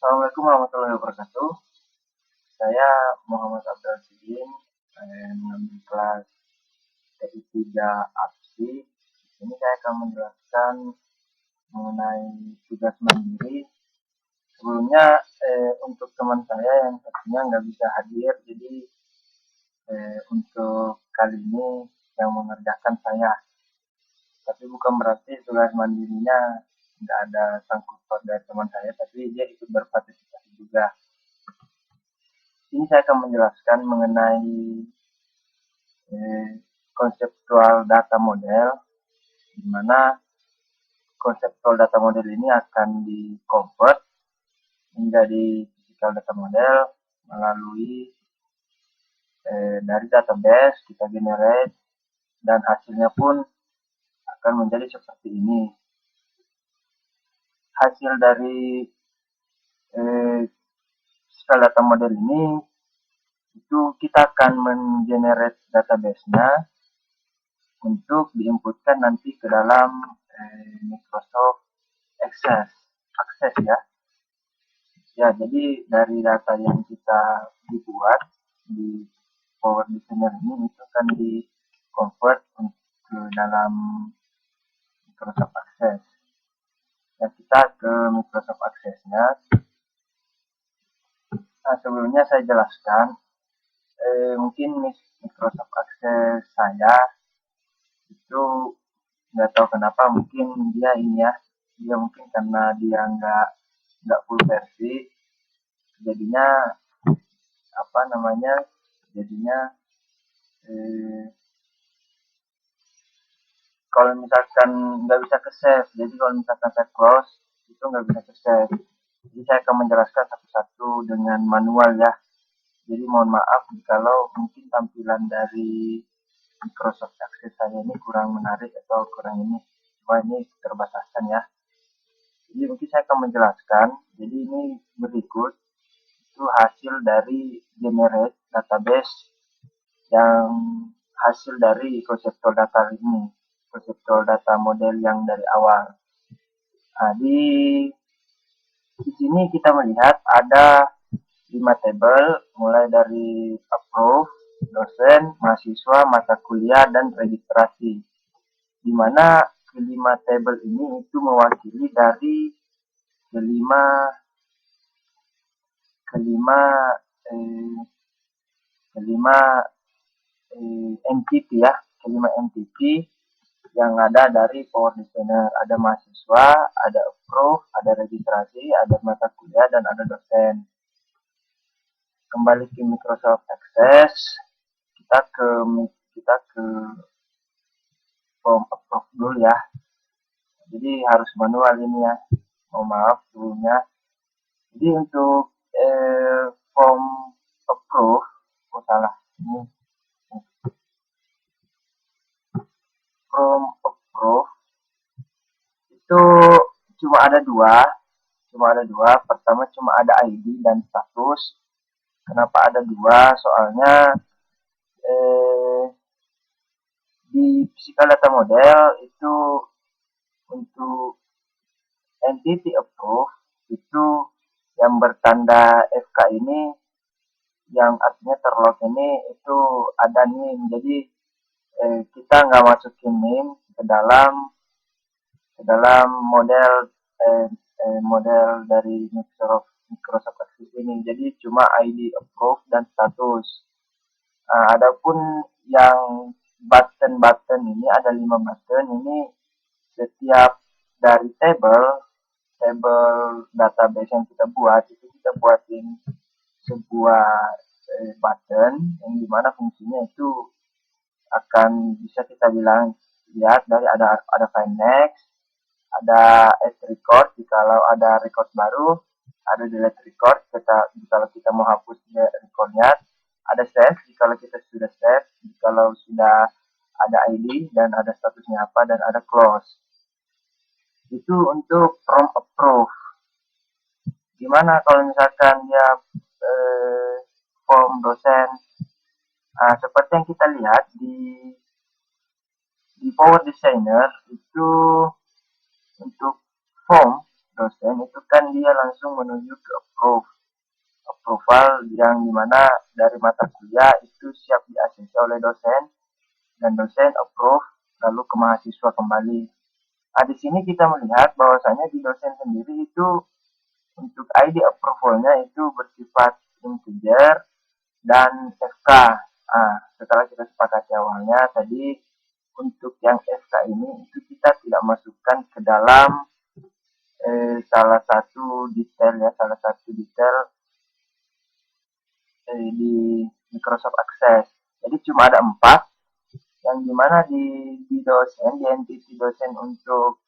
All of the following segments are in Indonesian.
Assalamualaikum warahmatullahi wabarakatuh. Saya Muhammad Abdul Sidin, mengambil kelas TI 3 APSI. Ini saya akan menjelaskan mengenai tugas mandiri. Sebelumnya untuk teman saya yang tentunya nggak bisa hadir, jadi untuk kali ini yang mengerjakan saya. Tapi bukan berarti tugas mandirinya nggak ada sangkut paut dari teman saya, tapi dia ikut berpartisipasi juga. Ini saya akan menjelaskan mengenai konseptual data model, di mana konseptual data model ini akan di-convert menjadi physical data model melalui dari database kita generate, dan hasilnya pun akan menjadi seperti ini. Hasil dari physical data model ini itu kita akan mengenerate database-nya untuk diinputkan nanti ke dalam Microsoft Access ya. Ya, jadi dari data yang kita dibuat di Power Designer ini itu akan di convert ke dalam Microsoft Access. Ya, kita ke Microsoft Access-nya. Nah, sebelumnya saya jelaskan mungkin Microsoft Access saya itu nggak tahu kenapa, mungkin dia ini ya, dia mungkin karena dia nggak full versi, jadinya kalau misalkan nggak bisa ke save, jadi kalau misalkan saya close itu nggak bisa ke save. Jadi saya akan menjelaskan satu-satu dengan manual ya. Jadi mohon maaf kalau mungkin tampilan dari Microsoft Access saya ini kurang menarik atau kurang ini, cuma ini keterbatasan ya. Jadi mungkin saya akan menjelaskan. Jadi ini berikut itu hasil dari generate database yang hasil dari konseptual data ini, konseptual data model yang dari awal. Nah, di sini kita melihat ada 5 tabel, mulai dari approve, dosen, mahasiswa, mata kuliah, dan registrasi. Di mana kelima tabel ini itu mewakili dari kelima entity ya, kelima entity yang ada dari Power Designer. Ada mahasiswa, ada approve, ada registrasi, ada mata kuliah, dan ada dosen. Kembali ke Microsoft Access, kita ke form approve dulu ya. Jadi harus manual ini ya. Mohon maaf sebelumnya. Jadi untuk form approve, salah ini. Form approve itu cuma ada dua. Pertama cuma ada ID dan status. Kenapa ada dua? Soalnya di physical data model itu untuk entity approve itu yang bertanda FK ini, yang artinya terlog ini itu ada nih. Jadi kita nggak masukin name ke dalam model dari Microsoft Access ini. Jadi cuma ID approve dan status. Nah, adapun yang button ini ada 5 button ini. Setiap dari table database yang kita buat itu kita buatin sebuah button yang dimana fungsinya itu akan bisa kita lihat dari ada find next, ada add record kalau ada record baru, ada delete record kalau kita mau hapus recordnya, ada save kalau kita sudah save, kalau sudah ada ID dan ada statusnya apa, dan ada close. Itu untuk from approve. Gimana kalau misalkan ya form dosen? Nah, seperti yang kita lihat di Power Designer itu untuk form dosen itu kan dia langsung menuju ke approval yang dimana dari mata kuliah itu siap di ACC oleh dosen dan dosen approve lalu ke mahasiswa kembali. Nah, di sini kita melihat bahwasanya di dosen sendiri itu untuk ID approval-nya itu bersifat integer dan FK. Nah, setelah kita sepakati awalnya tadi untuk yang FK ini itu kita tidak masukkan ke dalam salah satu detail di Microsoft Access. Jadi cuma ada 4 yang dimana di dosen di entity dosen untuk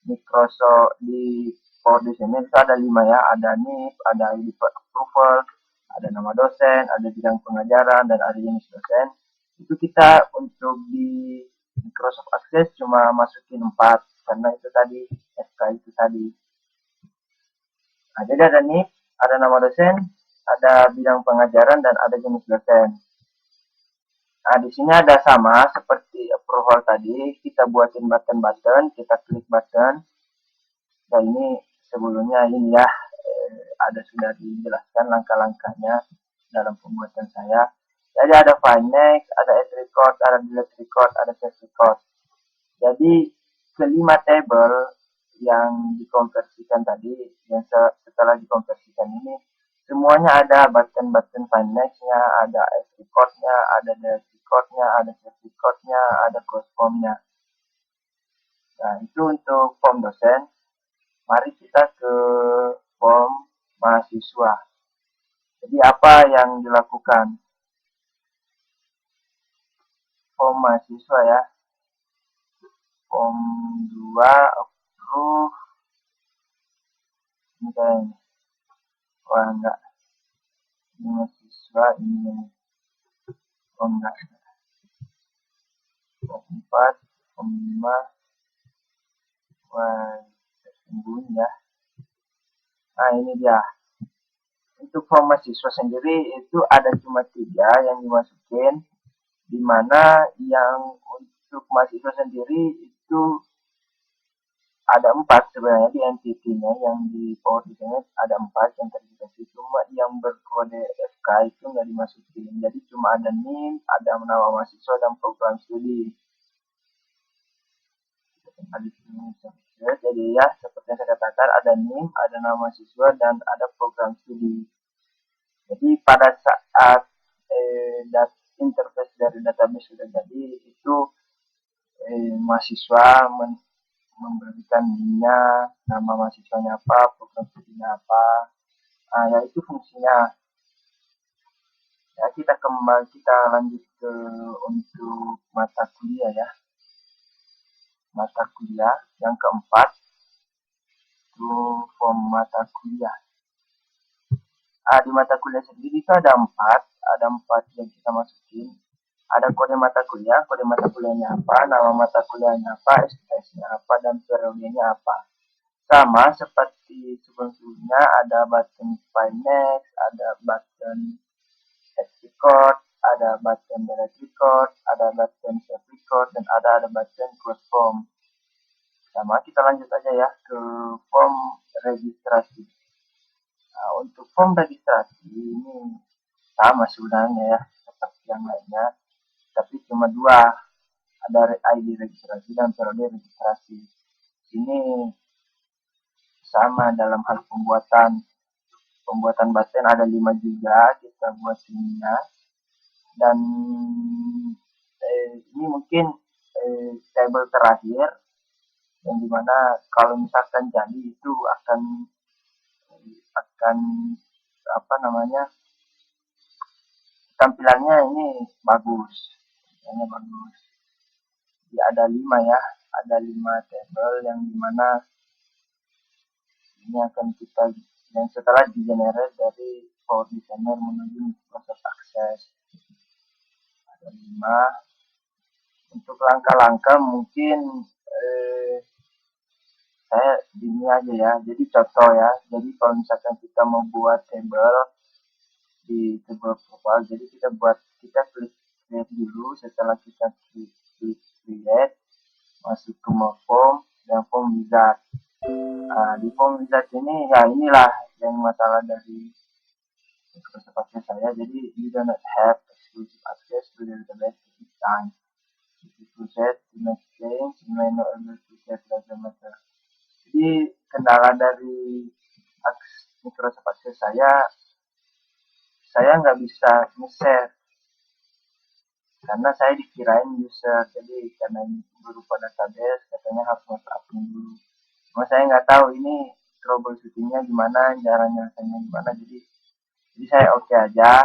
Microsoft di Power Dosen itu ada 5 ya, ada NIP, ada ID approval, ada nama dosen, ada bidang pengajaran dan ada jenis dosen. Itu kita untuk di Microsoft Access cuma masukin 4 karena itu tadi FK itu tadi. Nah, jadi ada NIP, ada nama dosen, ada bidang pengajaran dan ada jenis dosen. Nah, di sini ada sama seperti approval tadi, kita buatin button-button, kita klik button. Nah, ini sebelumnya ini ya, ada sudah dijelaskan langkah-langkahnya dalam pembuatan saya. Jadi ada find next, ada add record, ada delete record, ada save record. Jadi kelima table yang dikonversikan tadi, yang setelah dikonversikan ini, semuanya ada button-button find next-nya, ada add record-nya, ada delete record-nya, ada save record-nya, ada close form-nya. Nah, itu untuk form dosen. Mari kita ke form mahasiswa. Jadi apa yang dilakukan? Form mahasiswa ya. Form 2 approve. Ini kayaknya. Wah, enggak. Ini mahasiswa, ini. Oh, enggak. Form 4, form 5. Wah, tersembunyi ya. Nah, ini dia. Untuk form mahasiswa sendiri itu ada cuma 3 yang dimasukin, di mana yang untuk mahasiswa sendiri itu ada 4 sebenarnya di entity-nya, yang di Power Design ada 4 yang tadi dikasih, cuma yang berkode FK itu nggak dimasukin. Jadi cuma ada NIM, ada nama mahasiswa dan program studi. Jadi ya seperti yang saya katakan ada NIM, ada nama mahasiswa dan ada program studi. Jadi pada saat interface dari database sudah jadi, itu mahasiswa memberikan NIM-nya, nama mahasiswanya apa, program studinya apa. Nah, ya itu fungsinya. Ya, kita lanjut ke untuk mata kuliah ya. Mata kuliah yang keempat itu form mata kuliah. Di mata kuliah sendiri itu ada 4 yang kita masukin. Ada kode mata kuliahnya apa, nama mata kuliahnya apa, SKS-nya apa, dan periodenya apa. Sama seperti sebelumnya, ada button find next, ada button add record, ada button delete record, ada button save record, dan ada button close form. Sama, kita lanjut aja ya ke form registrasi. Nah, untuk form registrasi ini sama sebenarnya ya, seperti yang lainnya, tapi cuma 2, ada ID registrasi dan periode registrasi. Ini sama dalam hal pembuatan button ada 5 juga kita buat ininya. Dan ini mungkin table terakhir yang dimana kalau misalkan jadi itu akan apa namanya, tampilannya ini bagus. Jadi ada 5 ya, ada 5 table yang dimana ini akan kita yang setelah di-generate dari Power Designer menuju Microsoft Access. Ada 5. Untuk langkah-langkah mungkin saya ini aja ya. Jadi contoh ya. Jadi kalau misalkan kita mau buat table di table profile, jadi kita klik create dulu. Setelah kita klik create, masuk ke form dan form wizard. Di form wizard ini ya inilah yang masalah dari Microsoft Access saya. Jadi you do not have exclusive access to the database at this time. If you set to make change, you may not able to set doesn't matter. Jadi kendala dari Microsoft Access saya nggak bisa nge-share karena saya dikirain user. Jadi karena ini berupa database katanya harus masuk admin dulu. Cuma saya nggak tahu ini troubleshootingnya gimana, cara nyelesainnya gimana. Jadi saya oke aja.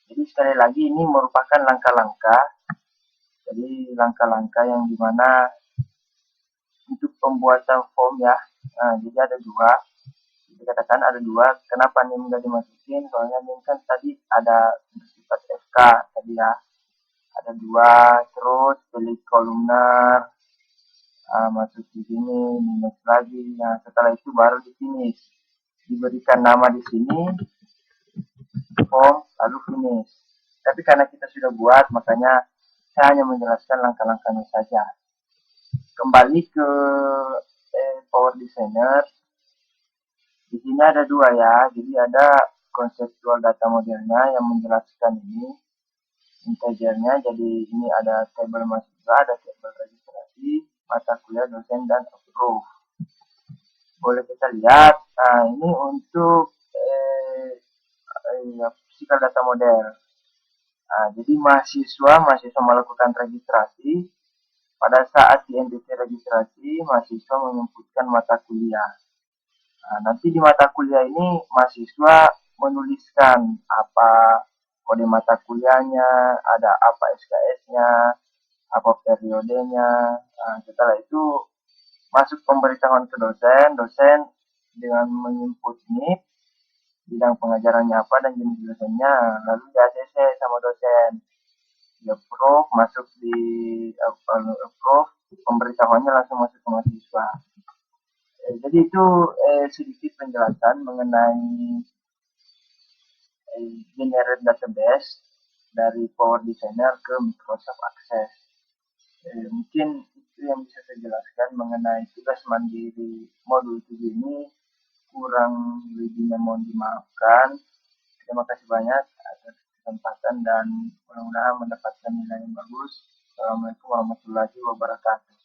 Jadi sekali lagi ini merupakan langkah-langkah. Jadi langkah-langkah yang dimana untuk pembuatan form ya. Nah, jadi ada dua. Dikatakan ada dua. Kenapa NIM nggak dimasukin? Soalnya NIM kan tadi ada bersifat FK tadi ya. Ada dua. Terus pilih kolumnar. Masuk di sini, minus lagi. Nah, setelah itu baru di finish. Diberikan nama di sini, form, lalu finish. Tapi karena kita sudah buat, makanya saya hanya menjelaskan langkah-langkahnya saja. Kembali ke Power Designer. Di sini ada dua ya. Jadi ada konseptual data modelnya yang menjelaskan ini. Integernya, jadi ini ada tabel mahasiswa, ada tabel registrasi, mata kuliah, dosen, dan approve. Boleh kita lihat. Nah, ini untuk physical data model. Nah, jadi mahasiswa melakukan registrasi. Pada saat di NDT registrasi, mahasiswa menginputkan mata kuliah. Nah, nanti di mata kuliah ini mahasiswa menuliskan apa kode mata kuliahnya, ada apa SKS-nya, apa periodenya. Nah, setelah itu masuk pemberitahuan ke dosen dengan menginput NIP, bidang pengajarannya apa dan jenis dosennya, lalu di ACC sama dosen. Di approve, masuk di approve, pemberitahuannya langsung masuk ke mahasiswa. Jadi itu sedikit penjelasan mengenai generate database dari Power Designer ke Microsoft Access. Mungkin itu yang bisa saya jelaskan mengenai tugas mandiri modul 7 ini. Kurang lebihnya mohon dimaafkan. Terima kasih banyak atas kesempatan dan mudah-mudahan mendapatkan nilai yang bagus. Assalamualaikum warahmatullahi wabarakatuh.